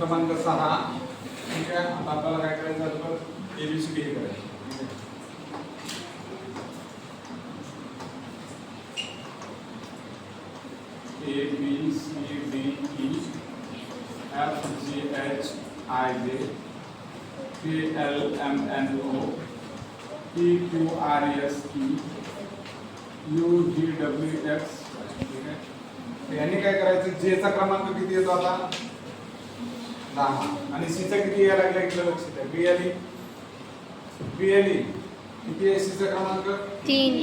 क्रमांक 6. ठीक आहे, आता आपल्याला काय करायचं आहे, ABCD हे करायचं. ABCDE FGHIJ KLMNO PQRST UVWX. ठीक आहे, यांनी काय करायचं, जेचा क्रमांक किती येतो आता 10 आणि सीचा किती यायला लागला इकडे लक्ष द्या. BLE किती आहे, सीचा क्रमांक 3.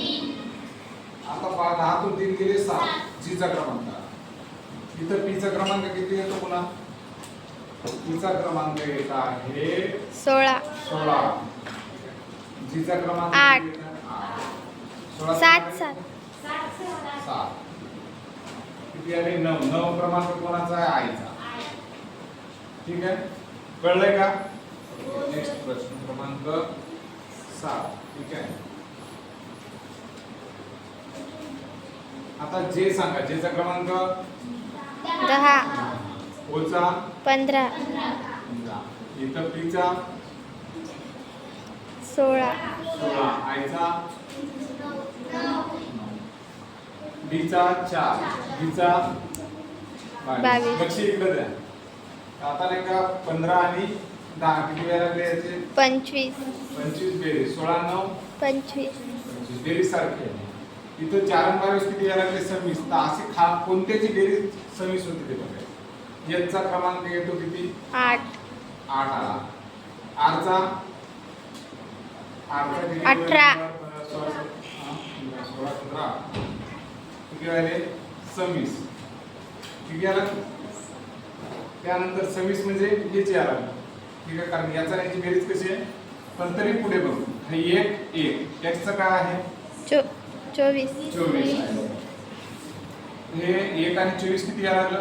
आता 10 तून 3 गेले 7. जीचा क्रमांक इथं पीचा क्रमांक किती येतो पुन्हा, पीचा क्रमांक येत आहे 16. जीचा क्रमांक 8. 7 7 किती आले 9. क्रमांक कोणाचा आहे, आईचा. ठीक आहे, कळलंय का. नेक्स्ट प्रश्न क्रमांक 7. ठीक आहे, आता जे सांगा, जेचा क्रमांक 10. ओचा 15. इथं पीचा 16. 16. आईचा डीचा 4. डीचा 22. लक्ष इकडे द्या. आता नाही का 15 आणि 10 किती वेळा लागले याचे 25. 25 बेरीज 16 9 25. बेरीज सारखे आहे. इथं 4 आणि 22 किती वेळा लागले 26. तर असे कोणत्याची बेरीज 26 होती ते बघा. याचा क्रमांक येतो किती 8. 8 आला. आरचा 18. 16 17 किती आले 26. ठीक आहे, त्यानंतर 26 म्हणजे हेच यायला. ठीक आहे, कारण याचा याची बेरीज कशी आहे, पण तरी पुढे बघू. हे 1 एक्सचं काय आहे 24. 24 आहे. हे 1 आणि 24 किती यायला लागलं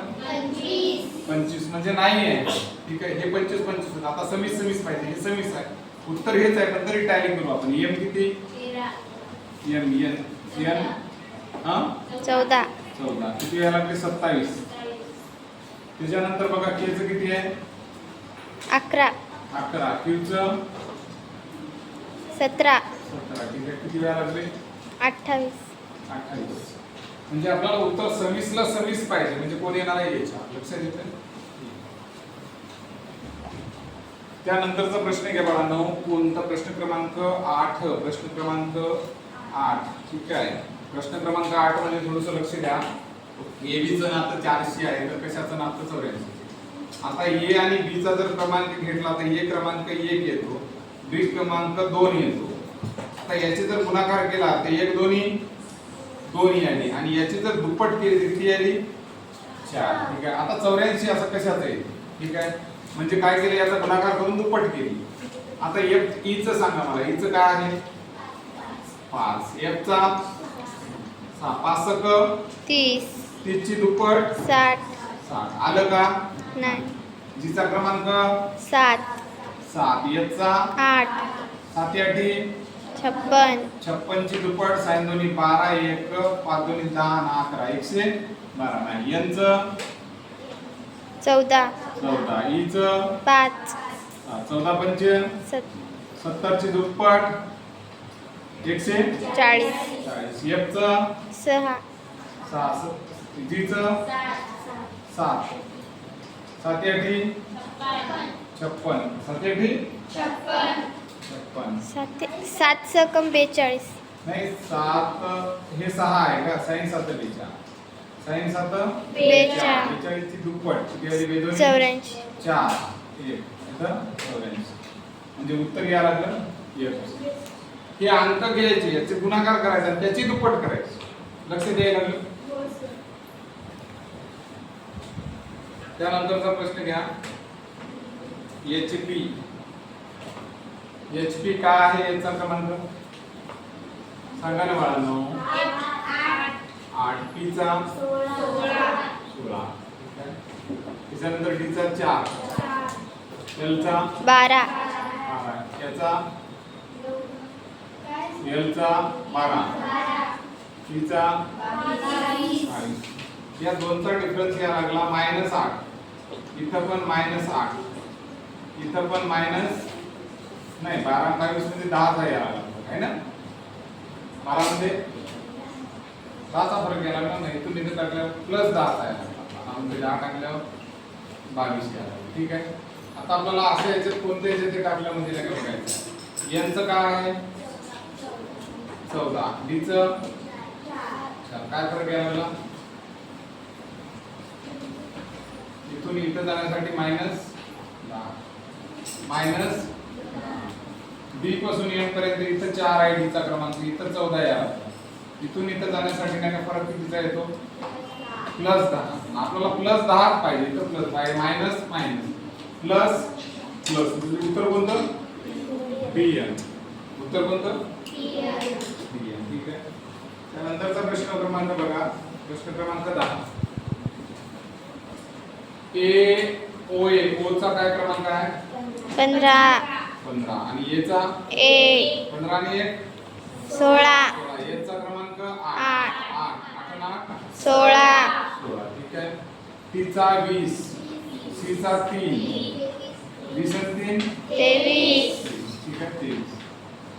25 म्हणजे नाही आहे. ठीक आहे, हे 25 होतं. आता 26 पाहिजे, हे 26 आहे. उत्तर हेच आहे, पण तरी टॅली करू आपण. एम किती 13. एन हा 14. किती यायला लागले 27. त्याच्यानंतर बघा केचं किती आहे 11. 11. क्यूचं 17. 17. ठीक आहे, किती वेळा लागले 28. 28. म्हणजे आपल्याला उत्तर 26 ला 26 पाहिजे. म्हणजे कोण येणार आहे याच्या लक्षात येतं. त्यानंतरचा प्रश्न घ्या बाळा 9. कोणता प्रश्न क्रमांक 8. प्रश्न क्रमांक 8. ठीक आहे, प्रश्न क्रमांक 8 मध्ये थोडंसं लक्ष द्या. एबीचं नातं 400 आहे, तर कशाचं नातं 84. आता ए आणि बी चा जर क्रमांक घेतला तर ए क्रमांक 1 येतो, बी क्रमांक 2 येतो. आता याचे जर गुणाकार केला तर 1 2 आली आणि याची जर दुप्पट केली तर किती आली 4. ठीक आहे, आता 84 असं कशाचं आहे. ठीक आहे, म्हणजे काय केलं, याचा गुणाकार करून दुप्पट केली. आता एफ ई चं सांगा मला, ई चं काय आहे 5. एफ चा 6. 5 क 30. 30 ची दुप्पट 60. 60 आलं का. नाही. जीचा क्रमांक 7. 7. याचा 8. 7 8 56. 56 ची दुप्पट 6 2 12 1 5 2 10 11 112 नाही. यांचं 14. 14. ईचं 5. 14 पंच 70 ची दुप्पट 40. एफचं 6. 6. जीचं 7. 7 8 56. 7 8 56. 7 सकम 42. नाही 7 हे 6 आहे का. साइन 7 42. साइन 7 42 ची दुप्पट किती आली बेदोनी 84. 4 1 इथं 84. म्हणजे उत्तर या लागलं F. हे अंक घ्यायचे, याचे गुणाकार करायचा आणि त्याची दुप्पट करायची. लक्ष द्यायला लागलं. त्यानंतरचा प्रश्न घ्या HP. HP काय आहे याचा क्रमांक सांगा ना बाळांनो. 8. P चा 16. त्याच्यानंतर D चा 4. L चा 12. 12. याचा L चा 12. T चा 40. या दोनचा डिफरन्स या लागला -8. इथं पण -8, इथं पण मायनस नाही, 12 आणि 22 मध्ये 10 यायला लागला आहे ना, 12 मध्ये 10चा फरक यायला लागला नाही, इथून इथे टाकल्यावर +10 यायला लागला, म्हणजे 10 टाकल्यावर 22 यायला लागला. ठीक आहे. आता आपल्याला असं याच्यात कोणत्या याच्यात ते टाकलं म्हणजे काय बघायचं. यांचं काय आहे 14, डीचं काय फरक यायला लागला, इथून इथं जाण्यासाठी -10 मायनस बी पासून एम पर्यंत इथं 4 आहे डीचा क्रमांक, इथं 14 यायला, इथून इथं जाण्यासाठी नाही का फरक कितीचा येतो +10. आपल्याला +10 पाहिजे, इथं प्लस पाहिजे, मायनस मायनस प्लस प्लस, उत्तर कोणतं बी. उत्तर कोणतं बी. ठीक आहे. त्यानंतरचा प्रश्न क्रमांक बघा, प्रश्न क्रमांक 10. ओ चा काय क्रमांक आहे 15 आणि ए चा 15 आणि 1 16 ए चा क्रमांक 8 8 8 16 ठीक आहे. टी चा 20, सी चा 3, डी चा 3 23 ठीक आहे 23.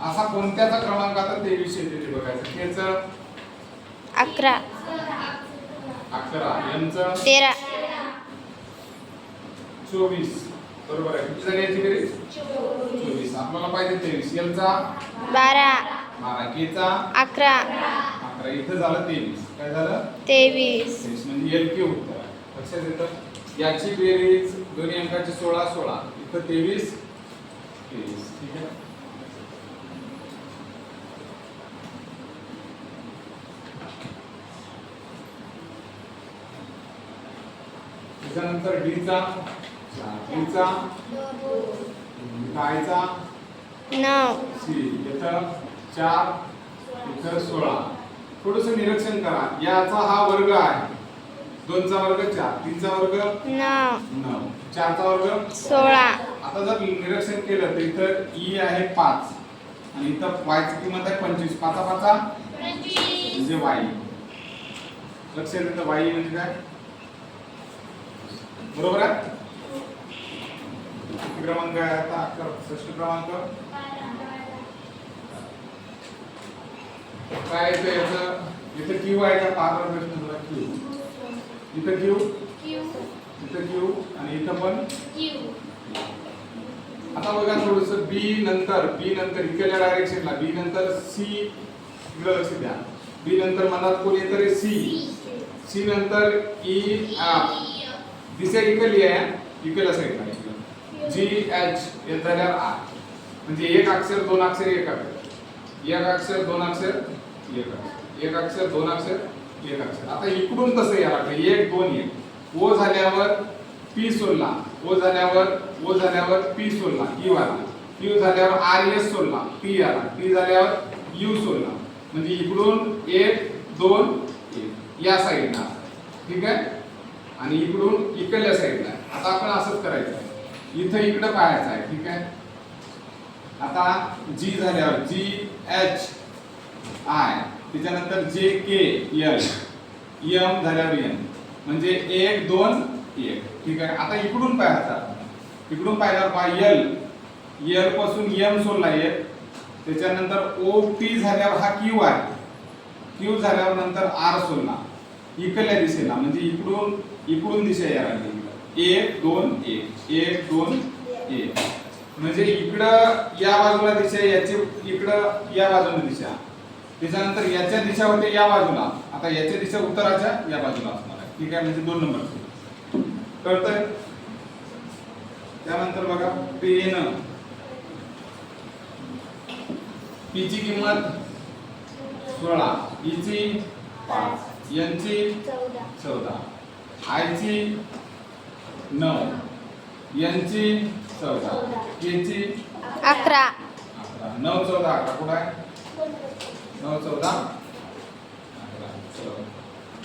असा कोणत्याचा क्रमांक आता 23 येते ते बघायचं. के चं 11 11, एम चं 13 24 बरोबर आहे. किती झाली याची बेरीज 24. आपल्याला पाहिजे 23. एल चा 12 के चा 11 11, इथं झालं 23. काय झालं 23 23 म्हणजे एल के उत्तर आहे. लक्षात येतं. याची बेरीज दोन्ही अंकाची 16 16, इथं 23 23. ठीक आहे. त्याच्यानंतर डी चा काय चा 9 सी, इथं 4 इथं 16. थोडस निरीक्षण करा. याचा हा वर्ग आहे, 2 चा वर्ग 4, 3 चा वर्ग 9, 4 चा वर्ग 16 आता जर निरीक्षण केलं तर इथं ई आहे 5 आणि इथं y ची किंमत आहे 25. 5 म्हणजे y. लक्षात येतं y म्हणजे काय बरोबर आहे. किती क्रमांक आहे आता 11 क्रमांक काय येतं याचं. इथं क्यू आहे का पाहता प्रश्न झाला क्यू, इथं क्यू इथं क्यू आणि इथं पण. आता बघा थोडस बी नंतर इकडल्या डायरेक्शनला बी नंतर सी, इकडे लक्ष द्या. बी नंतर मनात कोण येतं रे सी नंतर ई दिशा इकडली आहे, इकडल्या साईडला जी एच हे झाल्यावर आर, म्हणजे एक अक्षर दोन अक्षर एक अक्षर, एक अक्षर दोन अक्षर एक अक्षर, एक अक्षर दोन अक्षर एक अक्षर. आता इकडून तसं या लागतं 1 2 1. ओ झाल्यावर पी सोडला, ओ झाल्यावर पी सोडला, क्यू आला, क्यू झाल्यावर आर एस सोडला, पी आला, पी झाल्यावर यू सोडला, म्हणजे इकडून 1 2 1 या साईडला. ठीक आहे. आणि इकडून इकडल्या साईडला. आता आपण असंच करायचं आहे, इथं इकडं पाहायचं आहे. ठीक आहे. आता जी झाल्यावर जी एच आय, त्याच्यानंतर जे के एल, एम झाल्यावर एन, म्हणजे 1 2 1. ठीक आहे. आता इकडून पाहायचं, इकडून पाहिल्यावर पहा एल पासून एम सोडला 1, त्याच्यानंतर ओ पी झाल्यावर हा क्यू आहे, क्यू झाल्यावर नंतर आर सोडला इकडल्या दिशेला, म्हणजे इकडून दिशा यायला लागली. 1 2 1 1 2 1, म्हणजे इकडं या बाजूला दिशा, याची इकडं या बाजूला दिशा, त्याच्यानंतर याच्या दिशा होते या बाजूला. आता याच्या दिशा उत्तराच्या या बाजूला असणार आहे. ठीक आहे. म्हणजे 2 नंबर कळतंय. त्यानंतर बघा पेन, पी ची किंमत 16, ई ची 5, एन ची 14, आय ची 9, एन ची 14, के ची 11 9 14 11 कुठे आहे 9 14 11. चलो